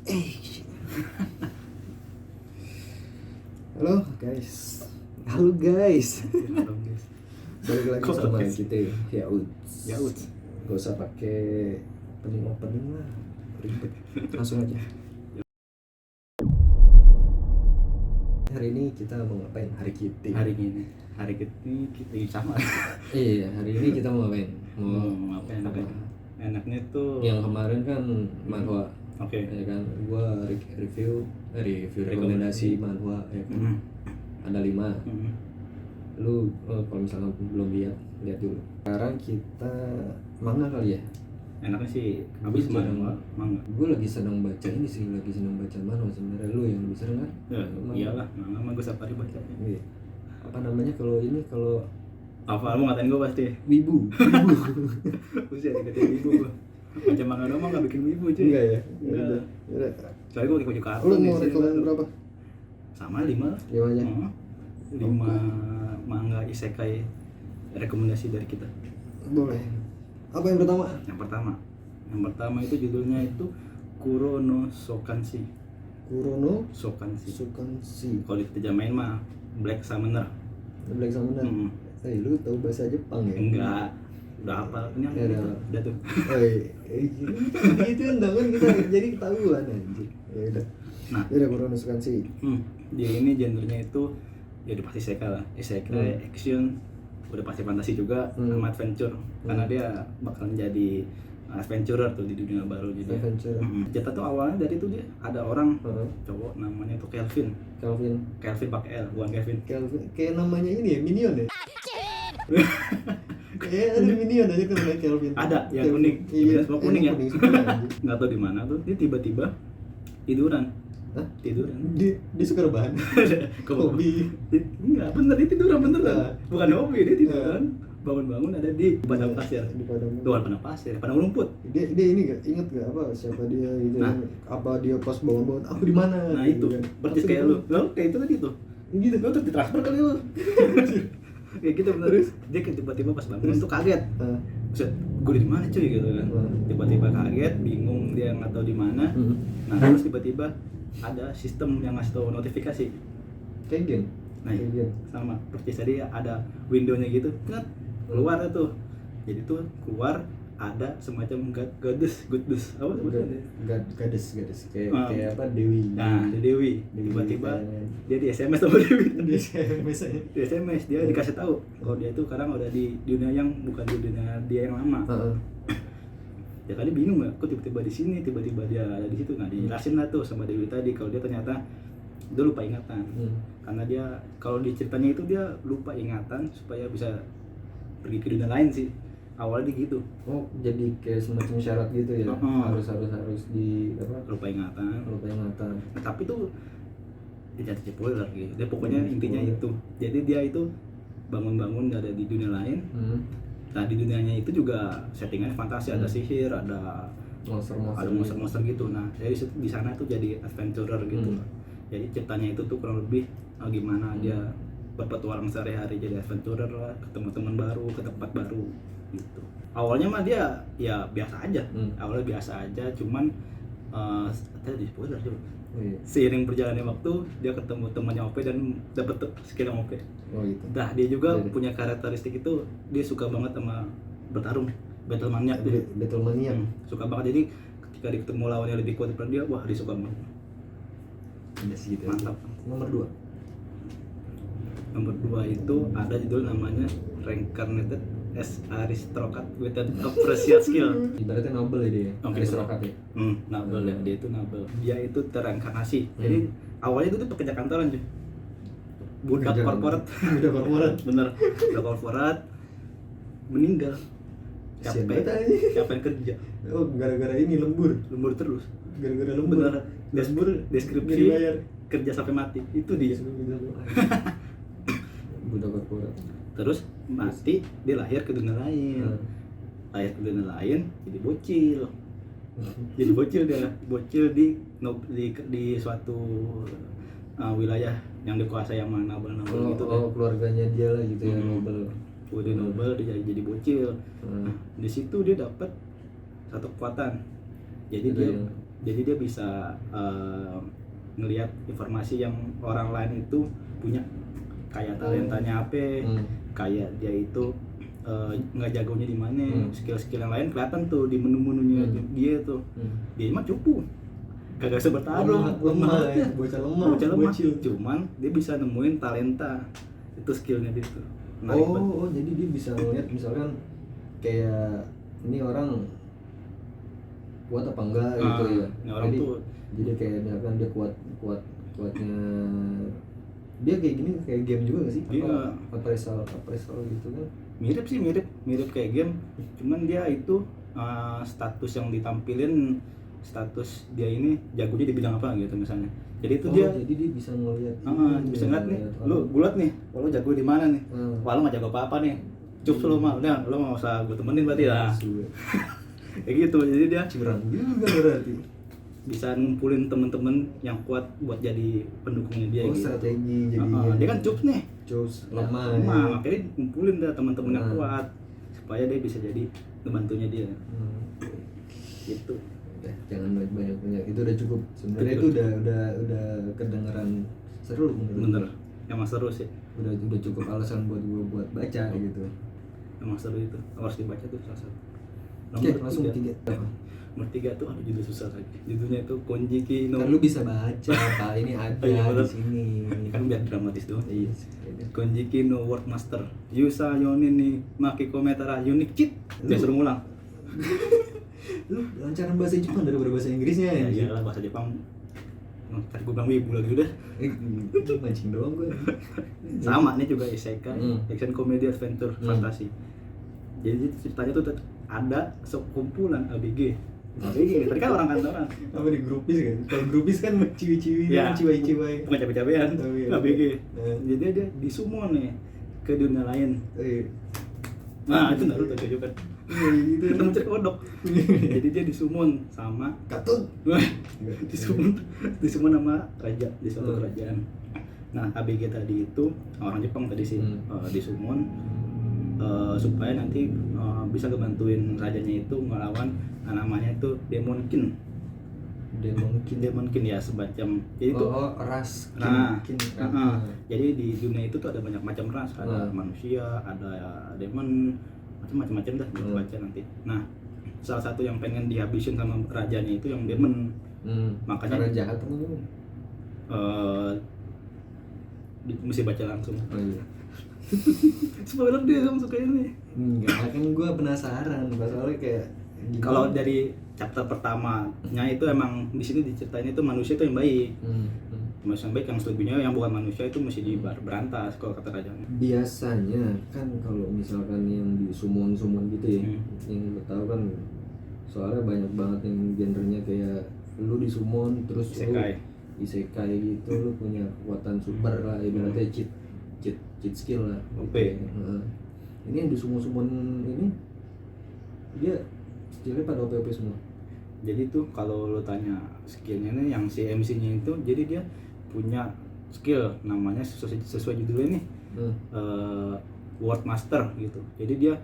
Eh. Halo guys. Halo guys. Balik lagi sama kita Yauds. Gak usah pakai opening lah, ribet. Langsung aja. Hari ini kita mau ngapain? Hari kita kita sama. Iya, hari ini kita mau ngapain? Mau ngapain? Enaknya tuh yang kemarin kan manhwa. Oke. Ya kan, gua review rekomendasi manhwa ya kan. Ada 5. Lu kalau misalnya belum lihat dulu. Sekarang kita manga kali ya. Enaknya sih habis manga. Gue lagi seneng baca ini sih, lagi seneng baca manhwa sebenarnya. Lu yang lebih sering kan? Ya, iyalah, manga mah gue setiap hari baca. Iya. Apa namanya kalau Apa lu ngatain gue pasti? wibu. Buset, dikatain wibu gue. Baca manga doang mah gak bikin wibu cuy. Enggak ya? Enggak. Udah. Soalnya gue pakai baju kartun. Lu nih, mau rekomend berapa? Sama 5 lah. 5 aja. 5 manga isekai rekomendasi dari kita. Boleh. Apa yang pertama? Yang pertama itu judulnya itu Kurono Sokanshi. Kurono Sokanshi. Sokanshi. Kalau diterjemahin mah Black Summoner. Black Summoner. Lu tahu bahasa Jepang ya? Enggak. Udah apa? Ini Ya, udah tuh. Gitu enggak kan kita jadi ketahuan anjir. Ya udah. Nah, ya udah Kurono Sokanshi. dia ini genrenya itu ya udah pasti isekai lah. Isekai action, udah pasti fantasi juga sama adventure. Karena dia bakalan jadi adventurer tuh di dunia baru jadi. Adventure. Cerita tuh awalnya dari itu dia ada orang cowok namanya tuh Kelvin pakai L, bukan Kevin. Kayak namanya ini ya, Minion ya? Kayak ada Minion aja kan namanya Kelvin. Ada yang kuning. Iya, Semua kuning ya. semua anjir. Nggak tahu di mana tuh dia tiba-tiba tiduran. Hah? Tiduran. Dia suka rebahan. Hobi. Enggak, bener dia tiduran beneran. Nah. Bukan hobi, dia tiduran. Bangun-bangun ada di padang pasir. Di padang. Bukan padang pasir, padang rumput. Dia ini gak inget gak apa siapa dia gitu. Nah. Apa dia pas bangun aku di mana? Nah gitu itu, kan. persis kayak lu. Lo kayak itu tadi tuh. Gitu. Lo tuh ditransfer kali lu. Kayak gitu bener. Terus? Dia kan tiba-tiba pas bangun tuh kaget. Nah. Buset, gue di mana cuy gitu kan. Tiba-tiba kaget, bingung dia nggak tahu di mana. Nah terus tiba-tiba ada sistem yang ngasih tahu notifikasi. Kayak gini. Nah sama persis tadi ada windownya gitu. Kan keluar tuh. Jadi tuh keluar ada semacam goddess apa sebutnya? Gadis kayak apa Dewi. Nah, ada Dewi. Tiba-tiba dia di SMS sama Dewi. Di SMS dia dikasih tahu kalau dia itu sekarang udah di dunia yang bukan di dunia dia yang lama. Ya kali bingung ya, kok tiba-tiba di sini, tiba-tiba dia ada di situ. Nah, dijelasin lah tuh sama Dewi tadi kalau dia ternyata dia lupa ingatan. Karena dia kalau di ceritanya itu dia lupa ingatan supaya bisa pergi ke dunia lain sih. Awalnya gitu. Oh, jadi kayak semacam syarat gitu ya. Harus di apa? Lupa ingatan. Nah, tapi tuh dia jadi spoiler gitu. Dia pokoknya intinya itu. Jadi dia itu bangun-bangun ada di dunia lain. Nah, di dunianya itu juga settingannya fantasi, ada sihir, ada monster gitu. Nah, jadi di sana tuh jadi adventurer gitu. Jadi ceritanya itu tuh kurang lebih gimana dia berpetualang sehari-hari jadi adventurer lah, ketemu teman baru, ke tempat baru gitu. Awalnya mah dia ya biasa aja. Awalnya biasa aja, cuman tadi spoiler juga. Seiring berjalannya waktu dia ketemu temannya OP dan dapet skill yang OP. Oh gitu. Nah, dia juga punya karakteristik itu dia suka banget sama bertarung, battle maniac dia. Battle Mania. Suka banget, jadi ketika dia ketemu lawan yang lebih kuat daripada dia, wah dia suka banget. Gitu. Mantap. Nomor 2 itu ada judul namanya Reincarnated as Aristocrat with an Appreciate Skill. Ibaratnya noble ya dia. Oke, Aristokrat ya. Noble ya, dia itu noble. Dia itu tereinkarnasi. Jadi awalnya itu tuh pekerja kantoran cuy. Budak korporat. Bener. Budak korporat meninggal. Capek kerja. Oh, gara-gara ini lembur terus. Gara-gara lembur. Bener. Deskripsi kerja sampai mati. Itu dia. Budak korporat. Terus mati, dia lahir ke dunia lain. Jadi bocil. Dia bocil di suatu wilayah yang dikuasai sama nobel gitu. Keluarganya dia lah gitu ya, nobel. Udah nobel dia jadi bocil. Nah, di situ dia dapat satu kekuatan. Jadi dia Jadi dia bisa ngelihat informasi yang orang lain itu punya, kayak talentanya apa, kayak dia itu nggak jagonya di mana, skill-skill yang lain kelihatan tuh di menu-menunya dia tuh. Dia mah cupu, kagak bisa bertarung, lemah ya, bocah lemah. Cuman dia bisa nemuin talenta, itu skillnya dia tuh. Oh, jadi dia bisa ngeliat misalkan kayak ini orang kuat apa enggak gitu ya. Orang jadi, tuh jadi kayak misalkan dia kuatnya dia kayak gini, kayak game juga gak sih? Iya. Appraisal gitu kan. Mirip kayak game, cuman dia itu status yang ditampilin, status dia ini jagonya di bidang apa gitu misalnya. Jadi itu jadi dia bisa ngeliat bisa ngeliat nih, lu gulat nih, lu jago di mana nih? Wah, lu gak jago apa-apa nih, cups lu mah, udah lu gak usah gue temenin berarti lah. Kayak gitu, jadi dia curang juga berarti. Bisa ngumpulin temen-temen yang kuat buat jadi pendukungnya dia. Gitu. Strategi jadi dia kan cups nih, lemah makanya ngumpulin dah temen-temen yang kuat supaya dia bisa jadi pembantunya dia. Gitu. Jangan banyak itu udah cukup sebenarnya. Itu udah kedengeran seru bener. Emang seru sih, udah cukup alasan buat gue buat baca gitu. Emang seru, itu harus dibaca tuh salah satu. Oke, langsung 3. Nomor 3 tuh judul susah lagi. Judulnya tuh Konjiki no. Kan lu bisa baca Pak, ini ada di sini. Kan biar dramatis doang. Iya. Konjiki no Word Master. Yusa Yonin ni Maki Kometara Unique Cheat. Dia suruh ngulang. Lu lancaran bahasa Jepang daripada bahasa Inggrisnya ya? Iyalah, bahasa Jepang. Tadi gue bilang wibu lagi udah. Mancing doang gue. Sama nih juga isekai, action comedy adventure fantasi. Jadi ceritanya tuh ada sekumpulan ABG. Tadi kan orang kantoran. Apa di grupis kan? Kalau grupis kan ciwi-ciwi, ya, ciwi-ciwi. Bukan cabe-cabean, ABG. Jadi dia disummon nih ke dunia lain. Nah, itu Naruto juga kan. Itu mencari kodok. Jadi dia disummon sama Katun. disummon sama raja di suatu kerajaan. Nah, ABG tadi itu orang Jepang tadi sih, disummon supaya nanti bisa ngebantuin rajanya itu ngelawan namanya itu Demonkin ya, semacam jadi itu ras kin. Jadi di dunia itu tuh ada banyak macam ras, ada manusia, ada demon, macam-macam dah gitu baca nanti. Nah, salah satu yang pengen dihabisin sama rajanya itu yang demon. Makanya karena jahat teman-teman. Mesti baca langsung. Oh iya. Spoiler dia kamu suka ini. Enggak, kan gue penasaran soalnya kayak kalau dari chapter pertamanya itu emang di sini diceritain itu manusia itu yang baik. Manusia yang baik, yang selebihnya yang bukan manusia itu mesti diberantas kalau kata rajanya. Biasanya kan kalau misalkan yang di summon gitu ya, yang lo tahu kan soalnya banyak banget yang genrenya kayak lu di summon terus isekai gitu, lu punya kekuatan super lah, ibaratnya cheat skill lah. Ini yang di summon ini dia skillnya pada OP semua. Jadi tuh kalau lo tanya skillnya nih, yang si MC-nya itu, jadi dia punya skill namanya sesuai judulnya nih, word master gitu. Jadi dia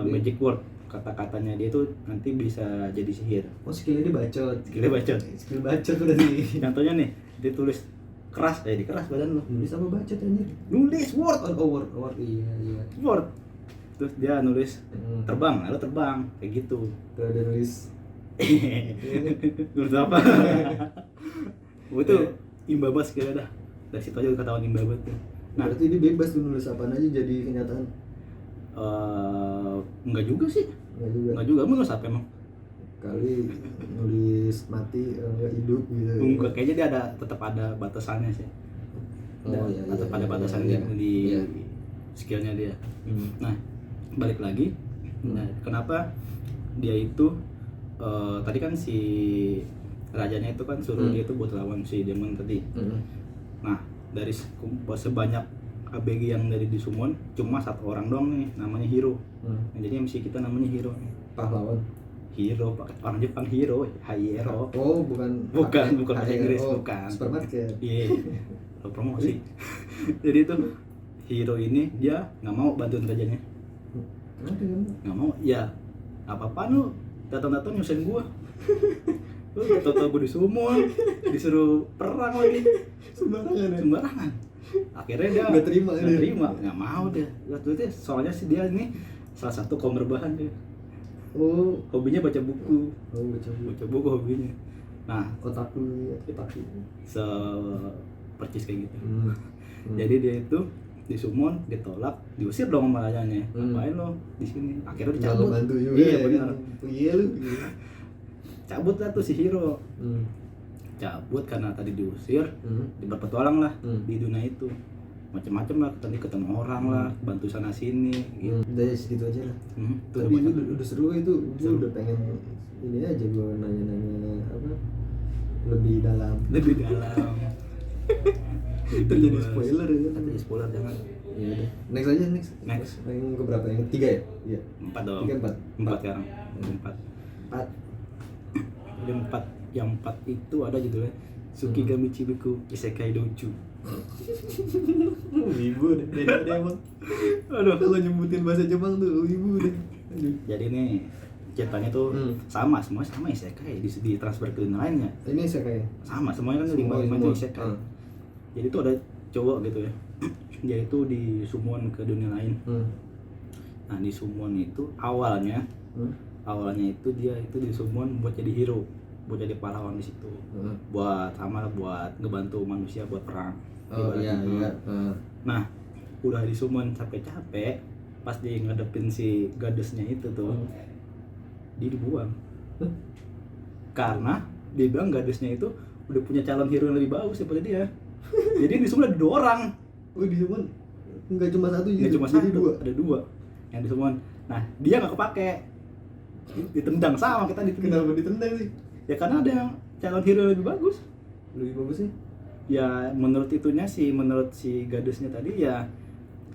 magic word, kata-katanya dia tuh nanti bisa jadi sihir. Oh, skillnya dia bacot. Skill bacot berarti. Contohnya nih, dia tulis keras, di keras badan lo. Nulis apa bacot aja? Nulis word. Word iya. Word. Terus dia nulis terbang, lalu terbang kayak gitu. Kalau dia nulis nulis apa? Itu imba banget kira dah. Dari situ aja ketahuan imba banget tuh. Nah, berarti dia bebas tuh nulis apaan aja jadi kenyataan. Enggak juga sih. Enggak juga. Mau nulis apa emang? Kali nulis mati enggak hidup gitu. Enggak, kayaknya dia tetap ada batasannya sih. Tetap ada batasannya di skillnya dia. Nah, balik lagi. Nah, kenapa dia itu tadi kan si rajanya itu kan suruh dia itu buat lawan si demon tadi. Nah, dari sebanyak ABG yang dari di summon cuma satu orang doang nih namanya Hiro. Nah, jadi MC kita namanya Hiro. Pahlawan. Hiro, orang Jepang Hiro, Hayero. Oh, bukan bahasa Inggris, bukan. Supermarket. Iya. Promosi. Jadi itu Hiro ini dia nggak mau bantuin rajanya. Kenapa? Nggak mau. Ya, apa-apaan lu datang-datang nyusahin gua. Toto gue disumun, disuruh perang lagi. Sembarangan. Akhirnya dia nggak terima, nggak mau dia. Waktu itu soalnya sih dia ini salah satu kaum rebahan dia. Oh, Hobinya baca buku. baca Baca buku hobinya. Nah, otaku. percis kayak gitu. Hmm. Jadi dia itu disumon, ditolak, diusir dong sama rajanya. Ngapain lo di sini? Akhirnya Nggak dicabut. bantu juga. Iya ya benar. kan? Iya lu. Cabut lah tuh si Hiro. Cabut karena tadi diusir, berpetualang lah di dunia itu. Macam-macam lah, tadi ketemu orang lah, bantu sana sini gitu. Udah ya, segitu aja lah. Tuh Tapi banyak. itu udah seru itu. Gue Seru. udah pengen ini aja gue nanya-nanya apa lebih dalam. Terjadi spoiler ya. Terjadi spoiler jangan. Iya udah. Next aja next. Yang keberapa? Yang ketiga ya? Iya. 4 dong. 4 sekarang. 4. Jadi 4. Yang 4 itu ada judulnya Tsukigami Chibiku Isekai Douchu. Wibu deh. Beda deh emang. Aduh. Kalau nyebutin bahasa Jepang tuh wibu deh. Aduh. Jadi nih ceritanya tuh semua isekai di transfer ke dunia lainnya. Ini saya kayak Sama semuanya kan Semua. lima itu isekai. Jadi tuh ada cowok gitu ya. Dia itu disummon ke dunia lain. Nah, di summon itu awalnya itu dia itu disummon buat jadi hero, buat jadi pahlawan di situ. Buat ngebantu manusia buat perang. Oh iya. Nah, udah disummon capek-capek, pas dia ngadepin si gadesnya itu tuh, dia dibuang. Karena dia bilang gadesnya itu udah punya calon hero yang lebih bagus daripada dia. Jadi disummon ada 2 orang. Oh di Jepang nggak cuma satu gitu. Nggak cuma Jadi satu, ada 2 yang disummon. Nah, dia nggak kepake. Ditendang sama kita ditendang. Kenapa ditendang sih? Ya karena ada yang calon hero yang lebih bagus. Lebih bagus sih. Ya menurut si gadesnya tadi ya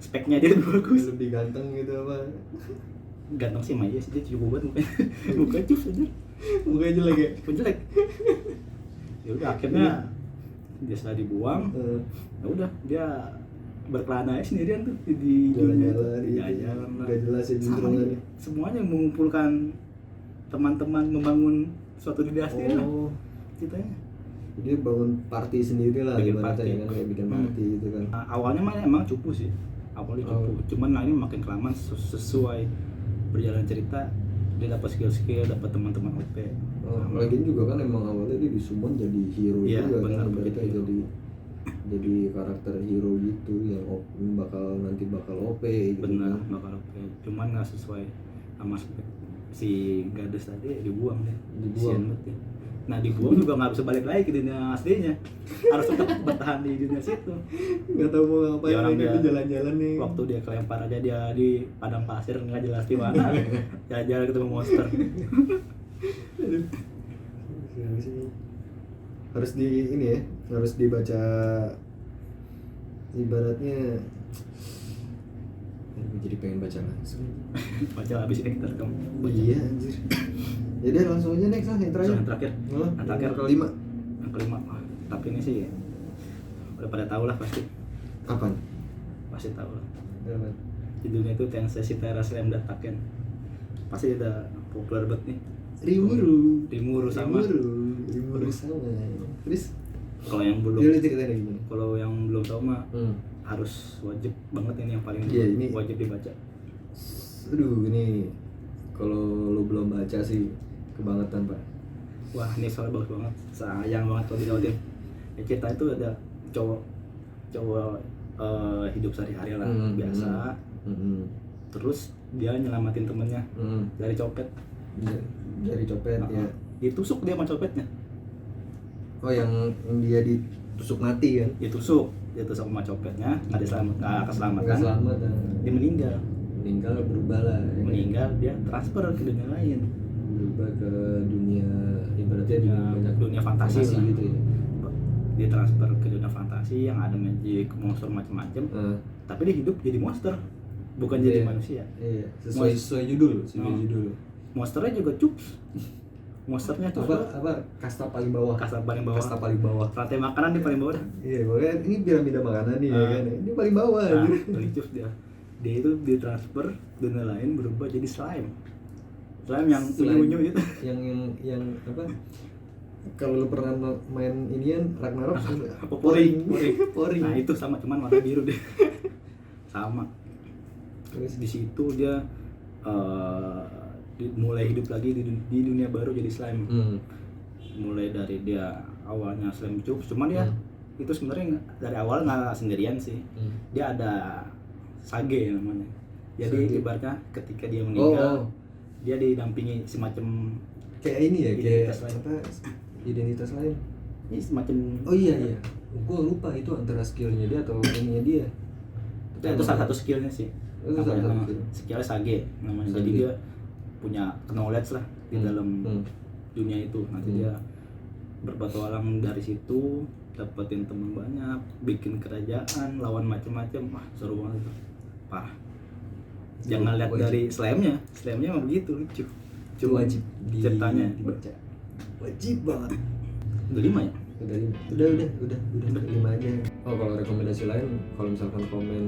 speknya dia lebih bagus. Lebih ganteng gitu apa? Ganteng sih Maya sih, dia cukup banget mukanya. Mukanya cus aja. Mukanya jelek ya? Jelek. Ya udah akhirnya dia setelah dibuang, ya udah dia berkelana aja sendirian tuh di jalan-jalan, jalan lah. Gak jelas ya Sama, semuanya mengumpulkan teman-teman membangun suatu dinasti lah ceritanya. Jadi bangun party sendiri lah, Bikin ibaratnya party. ya kan, kayak bikin party gitu kan. Nah, awalnya mah emang cupu sih, awalnya cupu. Cuman lah ini makin kelamaan sesuai berjalan cerita dia dapat skill, dapat teman-teman OP. Lagian juga kan emang awalnya dia disummon jadi hero Iya, juga benar, kan, begitu. jadi karakter hero gitu yang bakal OP gitu. Benar, kan. bakal OP. Cuman nggak sesuai sama si gadis tadi, dibuang deh. Kasian banget ya. Nah, dibuang juga nggak bisa balik lagi ke dunia aslinya, harus tetap bertahan di dunia situ. Nggak tahu mau ngapain, Ya, orang dia dia jalan-jalan nih. Waktu dia kelempar aja dia di padang pasir nggak jelas di mana. Jalan-jalan ketemu monster. Harus di ini ya, harus dibaca ibaratnya. Gue jadi pengen baca langsung. Baca habis ini kita rekam. Iya anjir. Jadi langsung aja next lah yang terakhir. Yang terakhir. Yang terakhir kelima. Yang kelima. Tapi ini sih udah pada tahu lah pasti. Kapan? Pasti tahu lah. Kapan? Judulnya itu Tensei Shitara Slam Dataken. Pasti udah populer banget nih. Rimuru sama. Terus Kalau yang belum dia ceritain gimana? kalau yang belum tahu mah harus wajib banget ini yang paling Ini wajib dibaca. Aduh, ini kalau lu belum baca sih kebangetan, Pak. Wah, ini soalnya bagus banget. Sayang banget kalau dilautin. Ya, cerita itu ada cowok hidup sehari-hari lah biasa. Terus dia nyelamatin temennya dari copet. Dari copet ya. Ditusuk dia sama copetnya. Oh, yang dia ditusuk mati kan? Ditusuk sama copetnya, nggak keselamatan. Nggak selamat. Dia Meninggal berubah lah. Ya. Meninggal dia transfer ke dunia lain. Berubah ke dunia ibaratnya dunia fantasi lah. gitu ya. Dia transfer ke dunia fantasi yang ada magic, monster macam-macam. Tapi dia hidup jadi monster, bukan jadi manusia. Iya, sesuai judul. Monsternya juga cups. Monsternya cups. Apa kasta paling bawah. Kasta paling bawah. Rantai makanan di paling bawah dah. Iya, pokoknya ini piramida makanan nih ya kan. Ini paling bawah Paling cups dia. Dia itu ditransfer dunia lain berubah jadi slime. Slime yang unyu-unyu itu. Yang apa? Kalau lu pernah main inian Ragnarok Apa Poring? Poring. Nah itu sama, cuman warna biru deh. Sama. Terus Di situ dia mulai hidup lagi di dunia baru jadi slime. Mulai dari dia awalnya slime cube, cuman dia itu sebenarnya dari awal nggak sendirian sih. Dia ada Sage namanya. Jadi Sage. ibaratnya ketika dia meninggal, dia didampingi semacam kayak ini ya, kayak identitas lain. apa identitas lain. Ini semacam Oh iya, gua lupa itu antara skillnya dia atau ininya dia. itu salah satu skillnya sih. Itu Apa salah ya, satu skill. skillnya Sage namanya. Sage. Jadi dia punya knowledge lah di dalam dunia itu. Nanti dia berpetualang dari situ, dapetin teman banyak, bikin kerajaan, lawan macem-macem. Wah seru banget itu, parah. Jangan lihat dari slime-nya emang begitu lucu. Cuma wajib ceritanya dibaca. Wajib banget. udah 5 ya. Udah 5 aja. Oh, kalau rekomendasi lain, kalau misalkan komen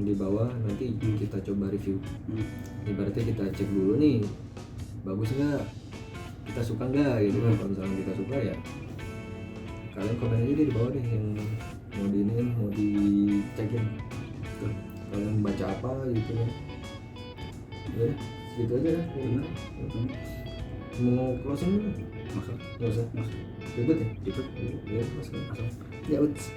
di bawah nanti kita coba review. Ibaratnya kita cek dulu nih, bagus nggak, kita suka nggak gitu kan. Kalau misalkan kita suka ya kalian komen aja deh di bawah deh yang mau diinin, mau dicekin. Tuh, kalian baca apa gitu kan. Ya, segitu aja lah. Mau closing dulu? Maksud Nggak usah. Ribet ya? itu Ya, masuk. langsung Ya, uts.